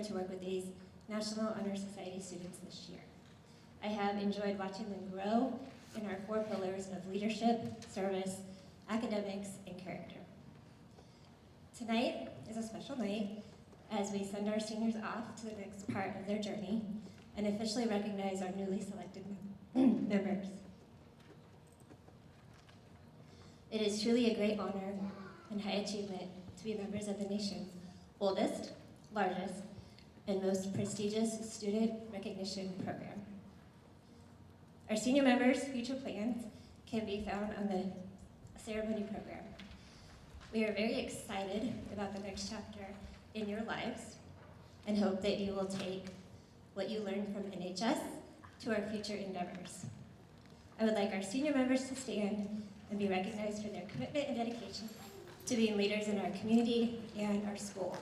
to work with these National Honor Society students this year. I have enjoyed watching them grow in our 4 pillars of leadership, service, academics, and character. Tonight is a special night as we send our seniors off to the next part of their journey and officially recognize our newly selected members. It is truly a great honor and high achievement to be members of the nation's oldest, largest, and most prestigious student recognition program. Our senior members' future plans can be found on the ceremony program. We are very excited about the next chapter in your lives and hope that you will take what you learned from NHS to our future endeavors. I would like our senior members to stand and be recognized for their commitment and dedication to being leaders in our community and our school.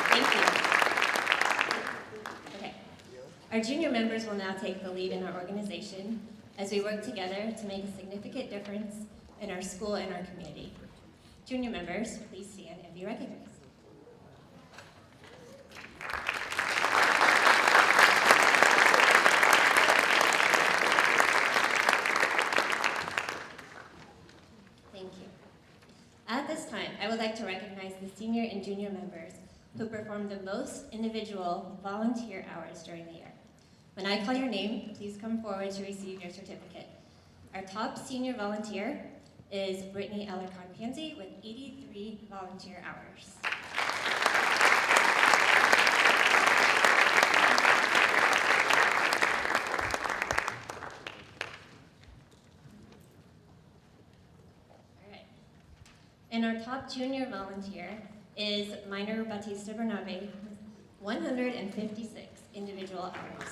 Thank you. Okay. Our junior members will now take the lead in our organization as we work together to make a significant difference in our school and our community. Junior members, please stand and be recognized. Thank you. At this time, I would like to recognize the senior and junior members who performed the most individual volunteer hours during the year. When I call your name, please come forward to receive your certificate. Our top senior volunteer is Brittany Alarcon-Pansy with 83 volunteer hours. All right. And our top junior volunteer is Minor Batista Bernabe with 156 individual hours.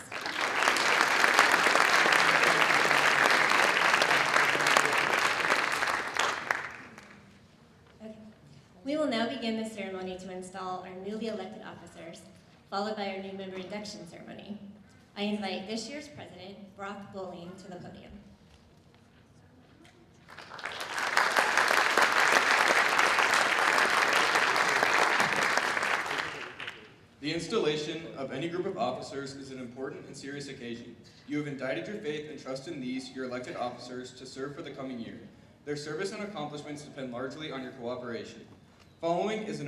Okay. We will now begin the ceremony to install our newly elected officers, followed by our new member induction ceremony. I invite this year's president, Brock Bowling, to the podium. The installation of any group of officers is an important and serious occasion. You have indicted your faith and trust in these, your elected officers, to serve for the coming year. Their service and accomplishments depend largely on your cooperation. Following is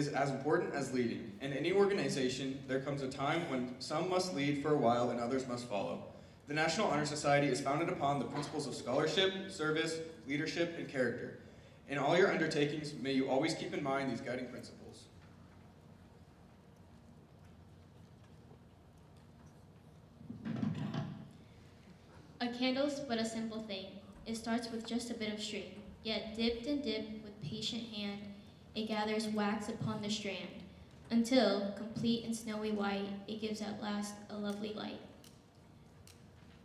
as important as leading. In any organization, there comes a time when some must lead for a while and others must follow. The National Honor Society is founded upon the principles of scholarship, service, leadership, and character. In all your undertakings, may you always keep in mind these guiding principles. A candle's but a simple thing. It starts with just a bit of string, yet dipped and dipped with patient hand, it gathers wax upon the strand, until, complete and snowy white, it gives at last a lovely light.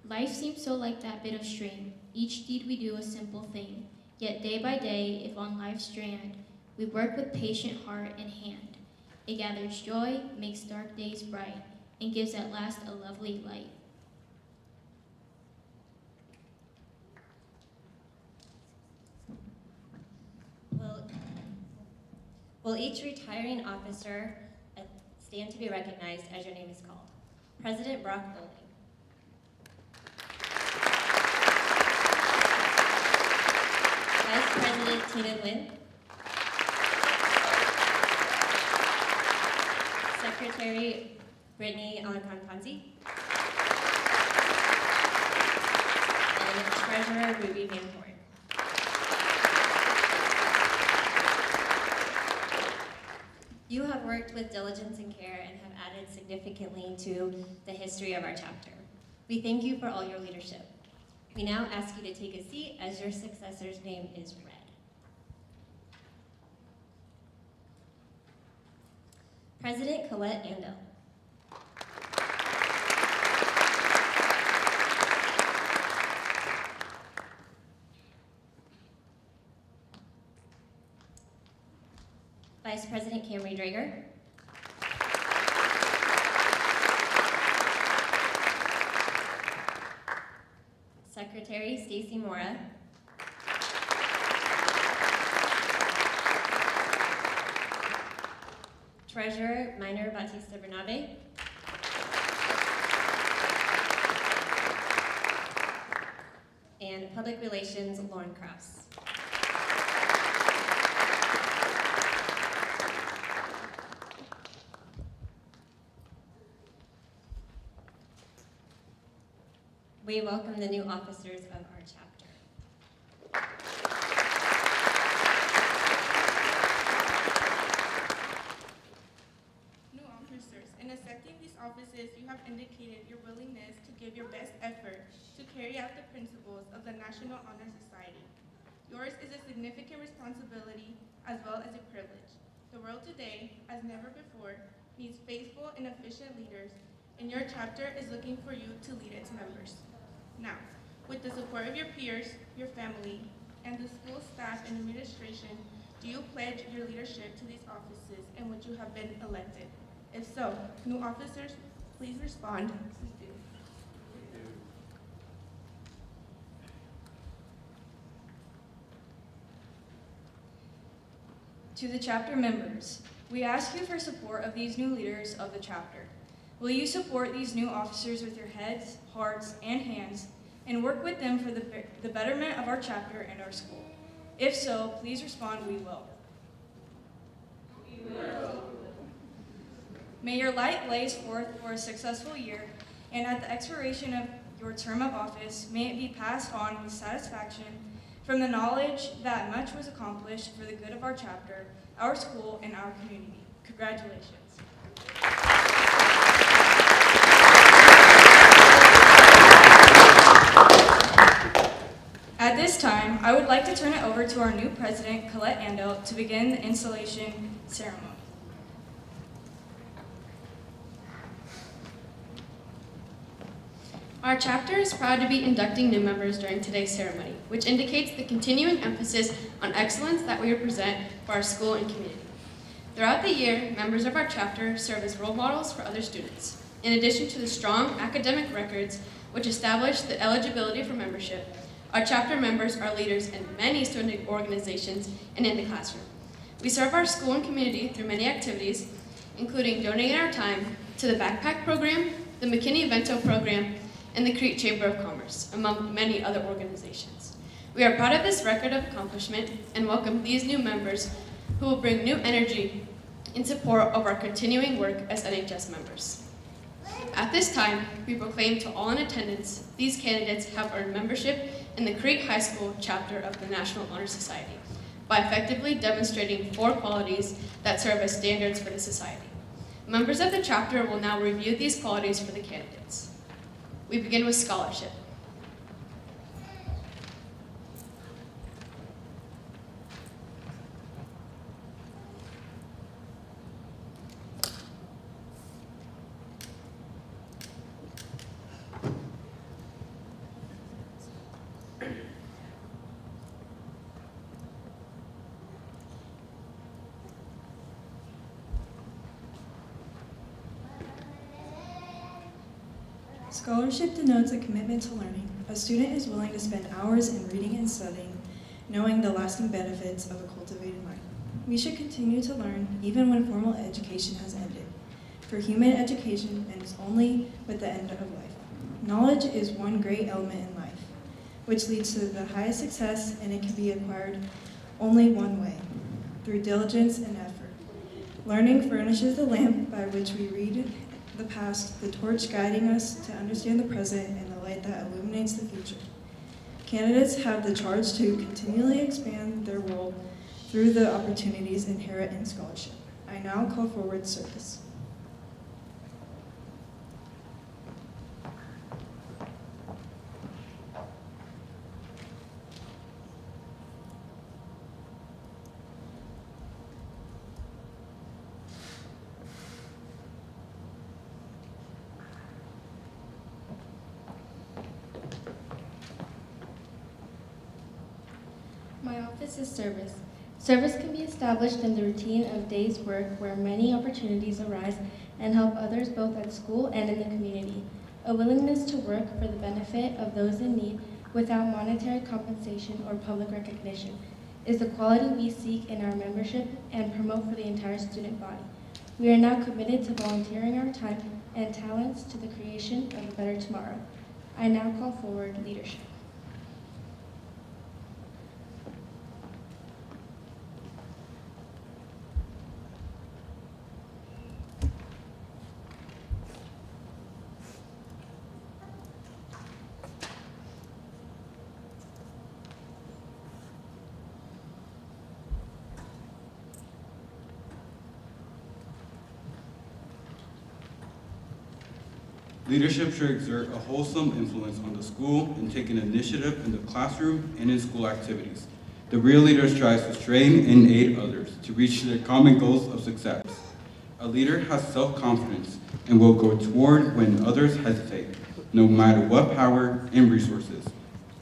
Life seems so like that bit of string, each deed we do a simple thing, yet day by day, if on life's strand, we work with patient heart and hand, it gathers joy, makes dark days bright, and gives at last a lovely light. Will each retiring officer stand to be recognized as your name is called? President Brock Bowling. Vice President Tina Nguyen. Secretary Brittany Alarcon-Pansy. And Treasurer Ruby Van Horn. You have worked with diligence and care and have added significantly to the history of our chapter. We thank you for all your leadership. We now ask you to take a seat as your successor's name is read. President Colette Andel. Vice President Camry Drager. Secretary Stacy Mora. Treasurer Minor Batista Bernabe. And Public Relations Lauren Krause. We welcome the new officers of our chapter. New officers, in accepting these offices, you have indicated your willingness to give your best effort to carry out the principles of the National Honor Society. Yours is a significant responsibility as well as a privilege. The world today, as never before, needs faithful and efficient leaders, and your chapter is looking for you to lead its members. Now, with the support of your peers, your family, and the school staff and administration, do you pledge your leadership to these offices in which you have been elected? If so, new officers, please respond. We do. To the chapter members, we ask you for support of these new leaders of the chapter. Will you support these new officers with your heads, hearts, and hands, and work with them for the betterment of our chapter and our school? If so, please respond, we will. We will. May your light blaze forth for a successful year, and at the expiration of your term of office, may it be passed on with satisfaction from the knowledge that much was accomplished for the good of our chapter, our school, and our community. Congratulations. At this time, I would like to turn it over to our new president, Colette Andel, to begin the installation ceremony. Our chapter is proud to be inducting new members during today's ceremony, which indicates the continuing emphasis on excellence that we represent for our school and community. Throughout the year, members of our chapter serve as role models for other students. In addition to the strong academic records which establish the eligibility for membership, our chapter members are leaders in many student organizations and in the classroom. We serve our school and community through many activities, including donating our time to the Backpack Program, the McKinney-Vento Program, and the Crete Chamber of Commerce, among many other organizations. We are proud of this record of accomplishment and welcome these new members who will bring new energy in support of our continuing work as NHS members. At this time, we proclaim to all in attendance, these candidates have earned membership in the Crete High School chapter of the National Honor Society by effectively demonstrating 4 qualities that serve as standards for the society. Members of the chapter will now review these qualities for the candidates. We begin with scholarship. Scholarship denotes a commitment to learning. A student is willing to spend hours in reading and studying, knowing the lasting benefits of a cultivated mind. We should continue to learn even when formal education has ended, for human education ends only with the end of life. Knowledge is one great element in life, which leads to the highest success, and it can be acquired only one way, through diligence and effort. Learning furnishes the lamp by which we read the past, the torch guiding us to understand the present, and the light that illuminates the future. Candidates have the charge to continually expand their world through the opportunities inherent in scholarship. I now call forward service. My office is service. Service can be established in the routine of day's work where many opportunities arise and help others both at school and in the community. A willingness to work for the benefit of those in need without monetary compensation or public recognition is the quality we seek in our membership and promote for the entire student body. We are now committed to volunteering our time and talents to the creation of a better tomorrow. I now call forward leadership. Leadership should exert a wholesome influence on the school and take an initiative in the classroom and in school activities. The real leader strives to train and aid others to reach their common goals of success. A leader has self-confidence and will go toward when others hesitate, no matter what power and resources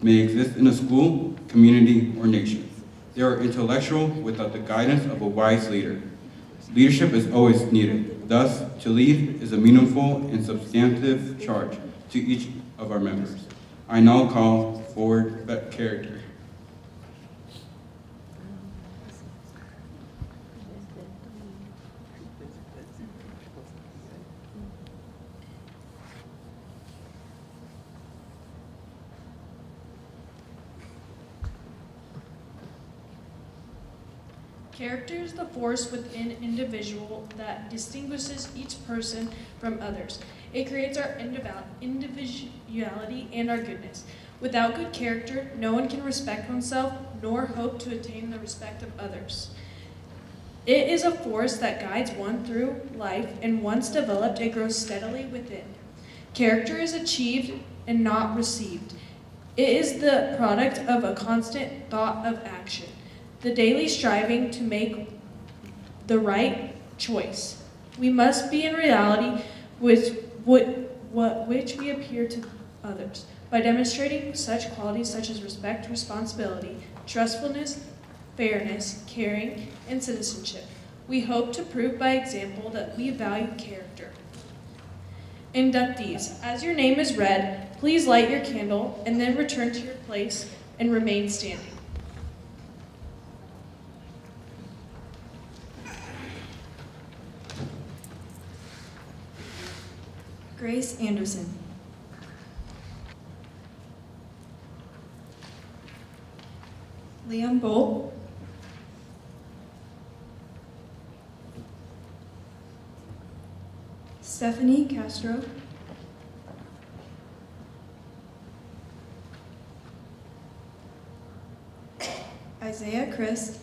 may exist in a school, community, or nation. They are intellectual without the guidance of a wise leader. Leadership is always needed. Thus, to lead is a meaningful and substantive charge to each of our members. I now call forward character. Character is the force within an individual that distinguishes each person from others. It creates our individuality and our goodness. Without good character, no one can respect oneself nor hope to attain the respect of others. It is a force that guides one through life, and once developed, it grows steadily within. Character is achieved and not received. It is the product of a constant thought of action, the daily striving to make the right choice. We must be in reality with which we appear to others by demonstrating such qualities such as respect, responsibility, trustfulness, fairness, caring, and citizenship. We hope to prove by example that we value character. Inductees, as your name is read, please light your candle and then return to your place and remain standing. Grace Anderson. Liam Bolt. Stephanie Castro. Isaiah Christ.